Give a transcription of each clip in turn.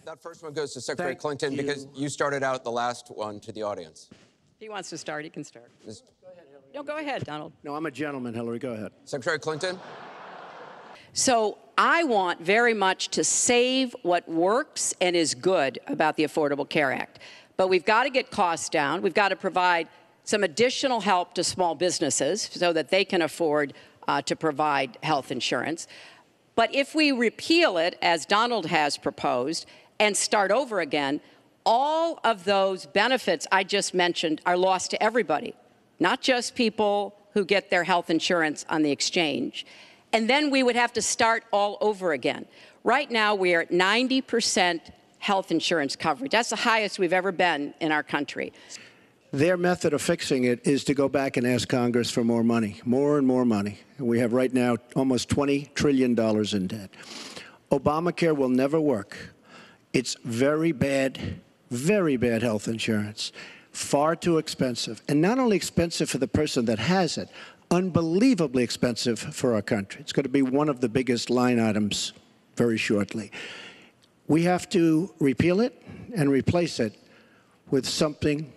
That first one goes to Secretary Clinton because you started out the last one to the audience. If he wants to start, he can start. Go ahead, Hillary. No, go ahead, Donald. No, I'm a gentleman, Hillary. Go ahead. Secretary Clinton? So I want very much to save what works and is good about the Affordable Care Act. But we've got to get costs down. We've got to provide some additional help to small businesses so that they can afford to provide health insurance. But if we repeal it, as Donald has proposed, and start over again, all of those benefits I just mentioned are lost to everybody, not just people who get their health insurance on the exchange. And then we would have to start all over again. Right now, we are at 90% health insurance coverage. That's the highest we've ever been in our country. Their method of fixing it is to go back and ask Congress for more money, more and more money. And we have right now almost $20 trillion in debt. Obamacare will never work. It's very bad health insurance, far too expensive. And not only expensive for the person that has it, unbelievably expensive for our country. It's going to be one of the biggest line items very shortly. We have to repeal it and replace it with something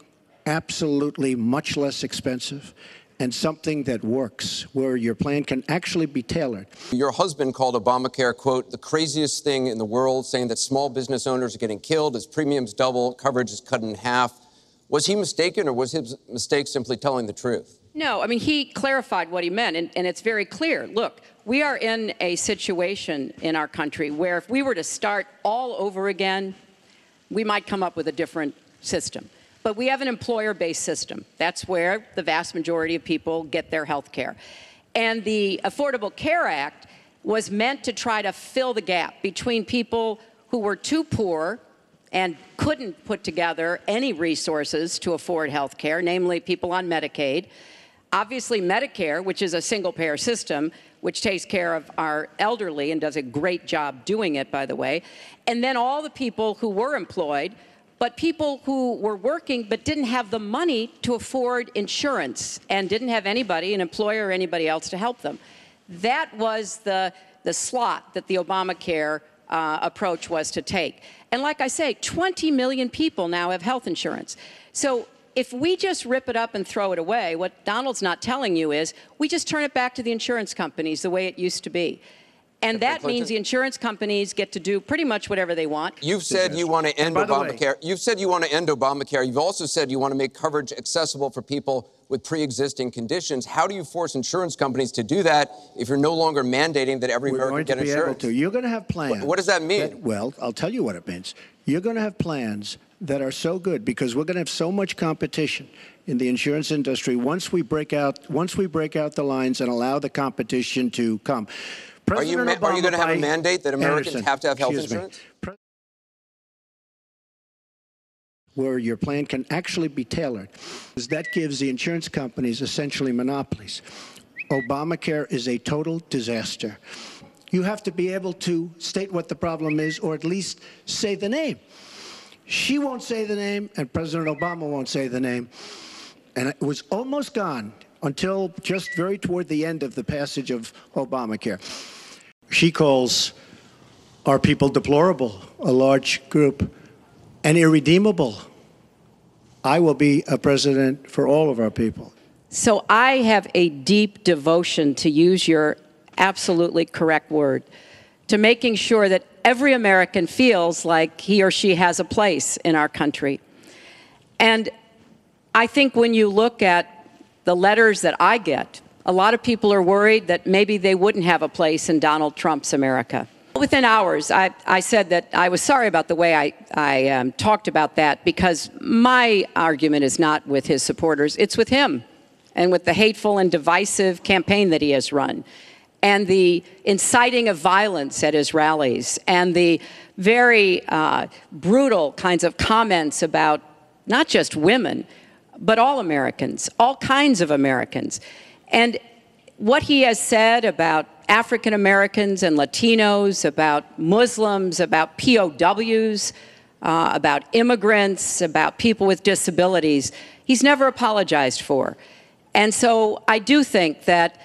absolutely much less expensive and something that works, where your plan can actually be tailored. Your husband called Obamacare, quote, the craziest thing in the world, saying that small business owners are getting killed as premiums double, coverage is cut in half. Was he mistaken, or was his mistake simply telling the truth? No, I mean, he clarified what he meant, and it's very clear. Look, we are in a situation in our country where if we were to start all over again, we might come up with a different system. But we have an employer-based system. That's where the vast majority of people get their health care. And the Affordable Care Act was meant to try to fill the gap between people who were too poor and couldn't put together any resources to afford health care, namely people on Medicaid. Obviously, Medicare, which is a single-payer system, which takes care of our elderly and does a great job doing it, by the way. And then all the people who were employed, but people who were working but didn't have the money to afford insurance and didn't have anybody, an employer or anybody else, to help them. That was the slot that the Obamacare approach was to take. And like I say, 20 million people now have health insurance. So if we just rip it up and throw it away, what Donald's not telling you is we just turn it back to the insurance companies the way it used to be. And that means the insurance companies get to do pretty much whatever they want. You've said you want to end Obamacare. You've said you want to end Obamacare. You've also said you want to make coverage accessible for people with pre-existing conditions. How do you force insurance companies to do that if you're no longer mandating that every American get insurance? You're going to have plans. What does that mean? Well, I'll tell you what it means. You're going to have plans that are so good because we're going to have so much competition in the insurance industry once we break out the lines and allow the competition to come. Are you going to have a mandate that Americans have to have health insurance? Where your plan can actually be tailored. That gives the insurance companies essentially monopolies. Obamacare is a total disaster. You have to be able to state what the problem is, or at least say the name. She won't say the name, and President Obama won't say the name. And it was almost gone until just very toward the end of the passage of Obamacare. She calls our people deplorable, a large group, and irredeemable. I will be a president for all of our people. So I have a deep devotion, to use your absolutely correct word, to making sure that every American feels like he or she has a place in our country. And I think when you look at the letters that I get, a lot of people are worried that maybe they wouldn't have a place in Donald Trump's America. Within hours, I said that I was sorry about the way I talked about that, because my argument is not with his supporters. It's with him and with the hateful and divisive campaign that he has run, and the inciting of violence at his rallies, and the very brutal kinds of comments about not just women, but all Americans, all kinds of Americans. And what he has said about African Americans and Latinos, about Muslims, about POWs, about immigrants, about people with disabilities, he's never apologized for. And so I do think that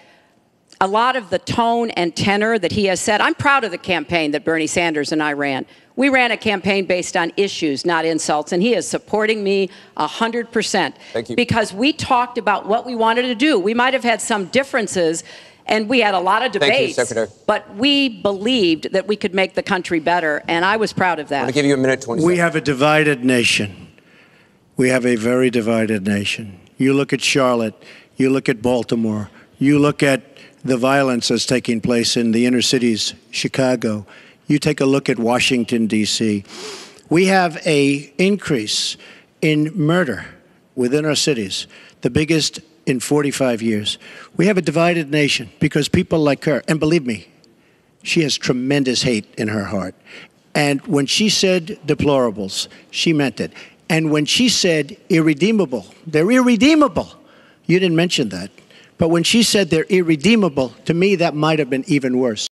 a lot of the tone and tenor that he has said. I'm proud of the campaign that Bernie Sanders and I ran. We ran a campaign based on issues, not insults, and he is supporting me 100%. Thank you. Because we talked about what we wanted to do. We might have had some differences, and we had a lot of debates. Thank you, Secretary. But we believed that we could make the country better, and I was proud of that. I'm going to give you a minute, 20 seconds. We have a divided nation. We have a very divided nation. You look at Charlotte, you look at Baltimore, you look at the violence that's taking place in the inner cities, Chicago. You take a look at Washington, D.C. We have an increase in murder within our cities, the biggest in 45 years. We have a divided nation because people like her, and believe me, she has tremendous hate in her heart. And when she said deplorables, she meant it. And when she said irredeemable, they're irredeemable. You didn't mention that. But when she said they're irredeemable, to me, that might have been even worse.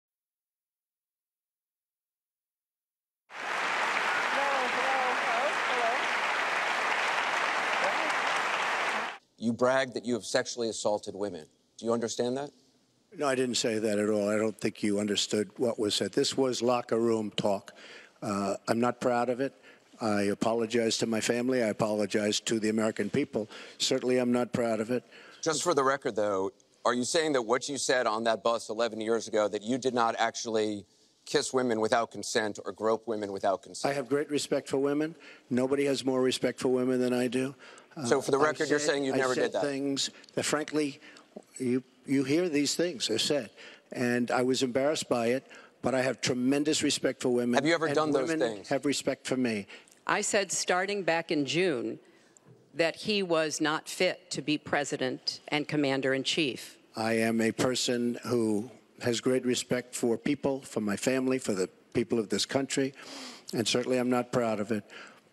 You bragged that you have sexually assaulted women. Do you understand that? No, I didn't say that at all. I don't think you understood what was said. This was locker room talk. I'm not proud of it. I apologize to my family. I apologize to the American people. Certainly, I'm not proud of it. Just for the record, though, are you saying that what you said on that bus 11 years ago, that you did not actually kiss women without consent or grope women without consent? I have great respect for women. Nobody has more respect for women than I do. So for the record, you're saying you never did that? I said things that, frankly, you hear these things are said. And I was embarrassed by it, but I have tremendous respect for women. Have you ever done those things? Women have respect for me. I said starting back in June that he was not fit to be president and commander-in-chief. I am a person who has great respect for people, for my family, for the people of this country, and certainly I'm not proud of it.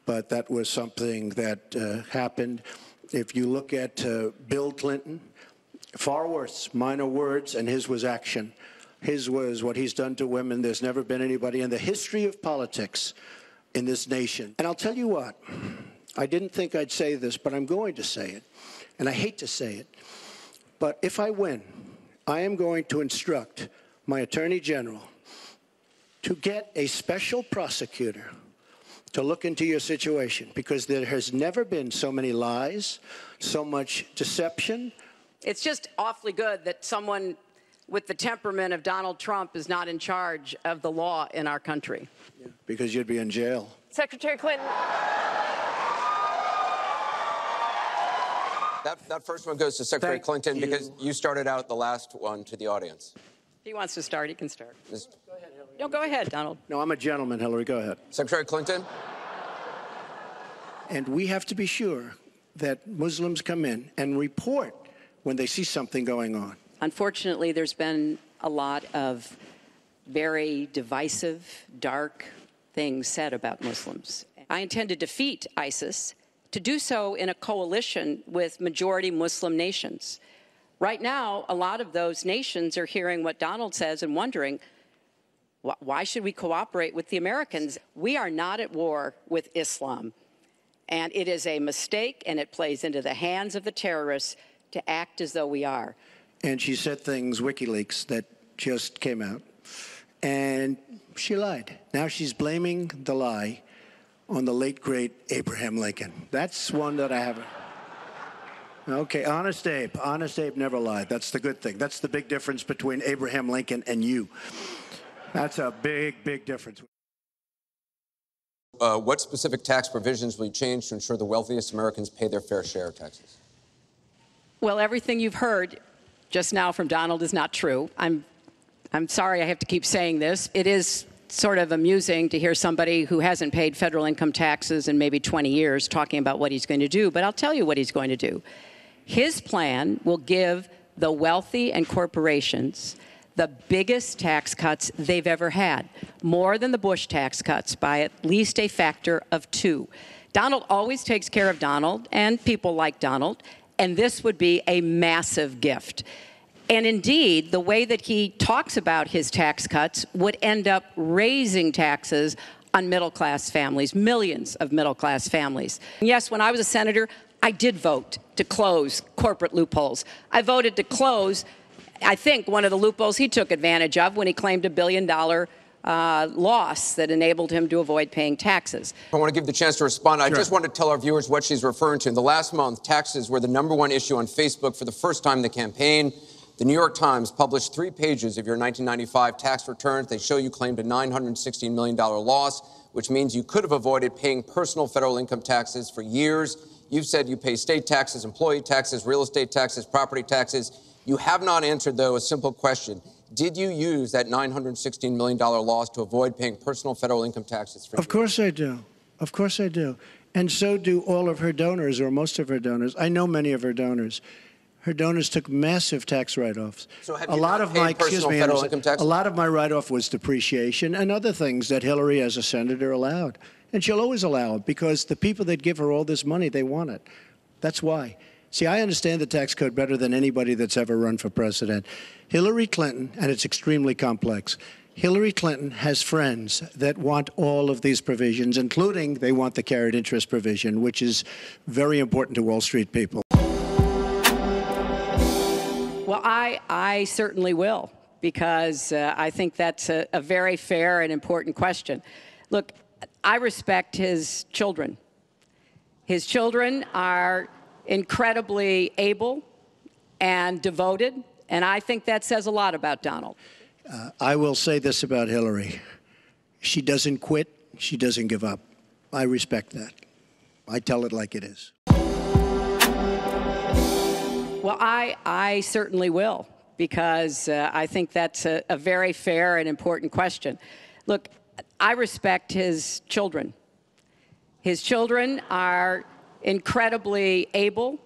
But that was something that happened. If you look at Bill Clinton, far worse, minor words, and his was action. His was what he's done to women. There's never been anybody in the history of politics in this nation. And I'll tell you what, I didn't think I'd say this, but I'm going to say it. And I hate to say it. But if I win, I am going to instruct my Attorney General to get a special prosecutor to look into your situation, because there has never been so many lies, so much deception. It's just awfully good that someone with the temperament of Donald Trump is not in charge of the law in our country. Yeah, because you'd be in jail. Secretary Clinton. That first one goes to Secretary Clinton because you started out the last one to the audience. If he wants to start, he can start. Go ahead, Hillary. No, go ahead, Donald. No, I'm a gentleman, Hillary. Go ahead. Secretary Clinton? And we have to be sure that Muslims come in and report when they see something going on. Unfortunately, there's been a lot of very divisive, dark things said about Muslims. I intend to defeat ISIS, to do so in a coalition with majority Muslim nations. Right now, a lot of those nations are hearing what Donald says and wondering, why should we cooperate with the Americans? We are not at war with Islam. And it is a mistake, and it plays into the hands of the terrorists to act as though we are. And she said things, WikiLeaks, that just came out. And she lied. Now she's blaming the lie on the late, great Abraham Lincoln. That's one that I haven't. Okay, Honest Abe. Honest Abe never lied. That's the good thing. That's the big difference between Abraham Lincoln and you. That's a big, big difference. What specific tax provisions will you change to ensure the wealthiest Americans pay their fair share of taxes? Well, everything you've heard just now from Donald is not true. I'm sorry I have to keep saying this. It is sort of amusing to hear somebody who hasn't paid federal income taxes in maybe 20 years talking about what he's going to do, but I'll tell you what he's going to do. His plan will give the wealthy and corporations the biggest tax cuts they've ever had, more than the Bush tax cuts by at least a factor of 2. Donald always takes care of Donald and people like Donald, and this would be a massive gift. And indeed, the way that he talks about his tax cuts would end up raising taxes on middle-class families, millions of middle-class families. And yes, when I was a senator, I did vote to close corporate loopholes. I voted to close I think one of the loopholes he took advantage of when he claimed $1 billion loss that enabled him to avoid paying taxes. I want to give the chance to respond. Sure. I just want to tell our viewers what she's referring to. In the last month, taxes were the #1 issue on Facebook for the first time in the campaign. The New York Times published 3 pages of your 1995 tax returns. They show you claimed a $916 million loss, which means you could have avoided paying personal federal income taxes for years. You've said you pay state taxes, employee taxes, real estate taxes, property taxes. You have not answered, though, a simple question. Did you use that $916 million loss to avoid paying personal federal income taxes for years? Of course I do. Of course I do. And so do all of her donors, or most of her donors. I know many of her donors. Her donors took massive tax write-offs. So have you not paid personal federal income taxes? A lot of my write-off was depreciation and other things that Hillary, as a senator, allowed. And she'll always allow it because the people that give her all this money, they want it. That's why. See, I understand the tax code better than anybody that's ever run for president. Hillary Clinton, and it's extremely complex, Hillary Clinton has friends that want all of these provisions, including they want the carried interest provision, which is very important to Wall Street people. Well, I certainly will, because I think that's a very fair and important question. Look, I respect his children. His children are incredibly able and devoted, and I think that says a lot about Donald. I will say this about Hillary. She doesn't quit. She doesn't give up. I respect that. I tell it like it is. Well, I certainly will, because I think that's a very fair and important question. Look, I respect his children. His children are incredibly able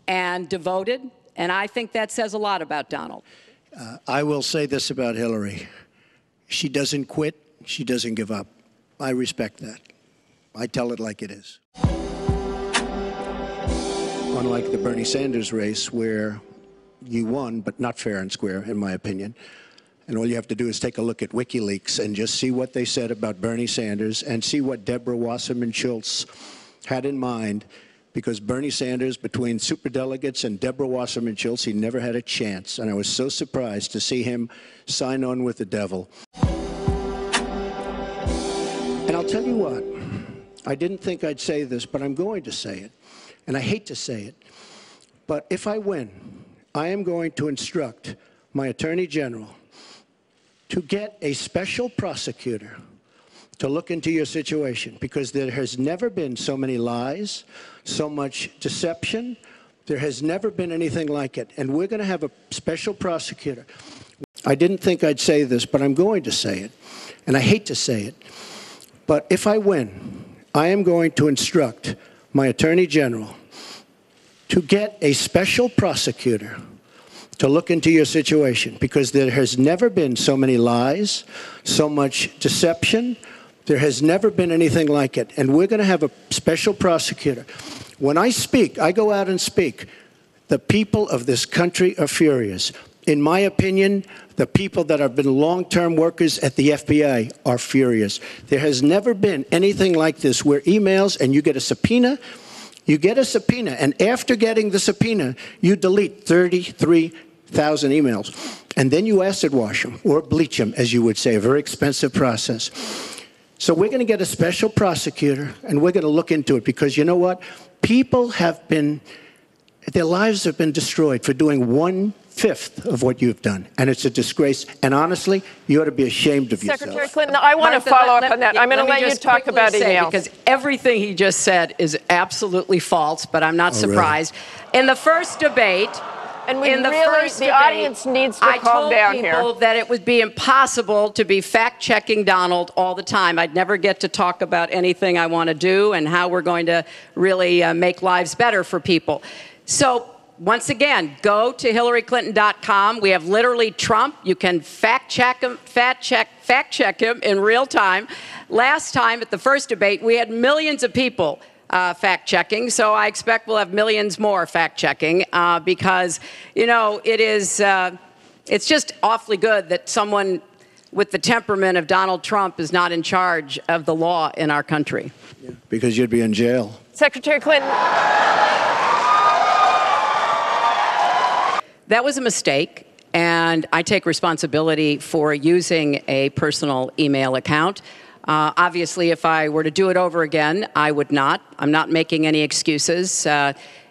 and devoted, and I think that says a lot about Donald. I will say this about Hillary. She doesn't quit. She doesn't give up. I respect that. I tell it like it is. Unlike the Bernie Sanders race, where you won, but not fair and square, in my opinion. And all you have to do is take a look at WikiLeaks and just see what they said about Bernie Sanders and see what Deborah Wasserman Schultz had in mind, because Bernie Sanders, between superdelegates and Deborah Wasserman Schultz, he never had a chance. And I was so surprised to see him sign on with the devil. And I'll tell you what, I didn't think I'd say this, but I'm going to say it. And I hate to say it, but if I win, I am going to instruct my Attorney General to get a special prosecutor to look into your situation, because there has never been so many lies, so much deception. There has never been anything like it. And we're going to have a special prosecutor. I didn't think I'd say this, but I'm going to say it. And I hate to say it. But if I win, I am going to instruct my Attorney General to get a special prosecutor to look into your situation, because there has never been so many lies, so much deception. There has never been anything like it. And we're going to have a special prosecutor. When I speak, I go out and speak. The people of this country are furious. In my opinion, the people that have been long-term workers at the FBI are furious. There has never been anything like this, where emails and you get a subpoena, and after getting the subpoena, you delete 33,000 emails. And then you acid wash them, or bleach them, as you would say, a very expensive process. So we're going to get a special prosecutor, and we're going to look into it, because you know what? People have been, their lives have been destroyed for doing 1/5 of what you've done. And it's a disgrace. And honestly, you ought to be ashamed of yourself. Secretary Clinton, I want to follow up on that. I'm going to let you talk about emails. Because everything he just said is absolutely false, but I'm not surprised. Really? In the first debate, and the audience needs to calm down here. I told people that it would be impossible to be fact-checking Donald all the time. I'd never get to talk about anything I want to do and how we're going to really make lives better for people. So once again, go to HillaryClinton.com. We have literally Trump. You can fact check him in real time. Last time at the first debate, we had millions of people fact-checking, so I expect we'll have millions more fact-checking, because, you know, it's just awfully good that someone with the temperament of Donald Trump is not in charge of the law in our country. Yeah, because you'd be in jail. Secretary Clinton. That was a mistake. and I take responsibility for using a personal email account. Obviously, if I were to do it over again, I would not. I'm not making any excuses.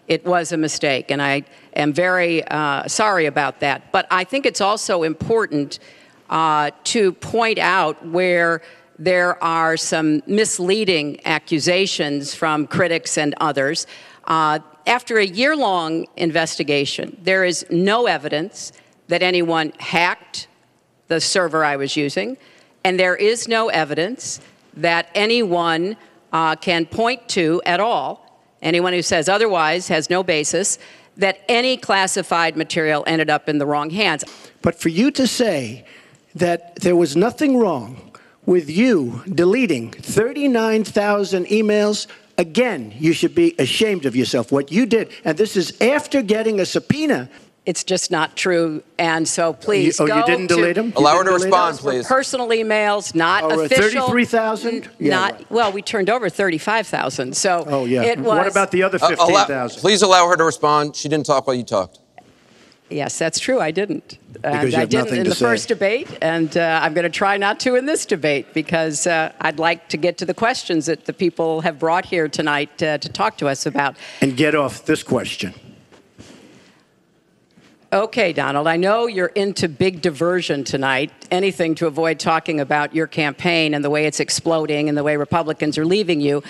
It was a mistake, and I am very sorry about that. But I think it's also important to point out where there are some misleading accusations from critics and others. After a year-long investigation, there is no evidence that anyone hacked the server I was using, and there is no evidence that anyone can point to at all, anyone who says otherwise has no basis, that any classified material ended up in the wrong hands. But for you to say that there was nothing wrong with you deleting 39,000 emails, again, you should be ashamed of yourself, what you did. And this is after getting a subpoena. It's just not true, and so please go. You didn't delete them? Allow her to respond, please. Personal emails, not official. 33,000? Yeah, right. Well, we turned over 35,000, so it was. What about the other 15,000? Please allow her to respond. She didn't talk while you talked. Yes, that's true. I didn't. Because you have I didn't nothing in to the say. first debate, and I'm going to try not to in this debate, because I'd like to get to the questions that the people have brought here tonight to talk to us about. And get off this question. Okay, Donald, I know you're into big diversion tonight, anything to avoid talking about your campaign and the way it's exploding and the way Republicans are leaving you.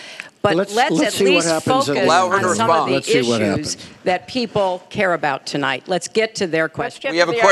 But let's at least focus on some of the issues that people care about tonight. Let's get to their questions. We have a question.